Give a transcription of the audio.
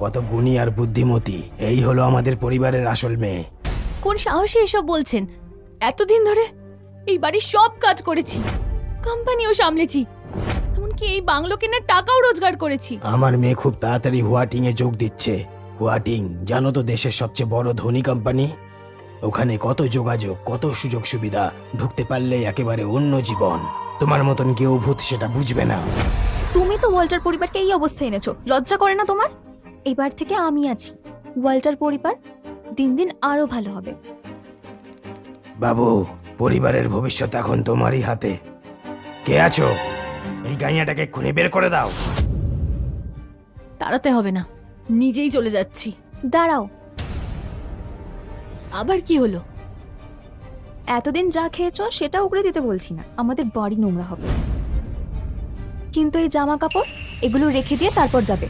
কত গুণী আর বুদ্ধিমতী। এই হলো আমাদের পরিবারের আসল মেয়ে। কোন সাহসে এসব বলছেন? এতদিন ধরে এই বাড়ির সব কাজ করেছি, কোম্পানিও সামলেছি, এমনকি এই বাংলো কেনার টাকাও রোজগার করেছি। আমার মেয়ে খুব তাড়াতাড়ি হুয়াটিং এ যোগ দিচ্ছে। হুয়াটিং জানো তো, দেশের সবচেয়ে বড় ধনী কোম্পানি। ওখানে কত যোগাযোগ, কত সুযোগ সুবিধা, ঢুকতে পারলেই একেবারে অন্য জীবন। তোমার মতন কেউ ভূত সেটা বুঝবে না। তুমি তো ওয়াল্টার পরিবারকে এই অবস্থায় এনেছো, লজ্জা করে না তোমার? এবার থেকে আমি আছি, ওয়াল্টার পরিবার দিন দিন আরো ভালো হবে। বাবু, পরিবারের ভবিষ্যৎ এখন তোমারই হাতে। কে আছো? এই গাইয়াটাকে খুনে বের করে দাও। তাড়াতে হবে না, নিজেই চলে যাচ্ছি। দাঁড়াও, আবার কি হলো? এতদিন যা খেয়েছো সেটা উগড়ে দিতে বলছি না, আমাদের বাড়ি নোংরা হবে, কিন্তু এই জামা কাপড় এগুলো রেখে দিয়ে তারপর যাবে।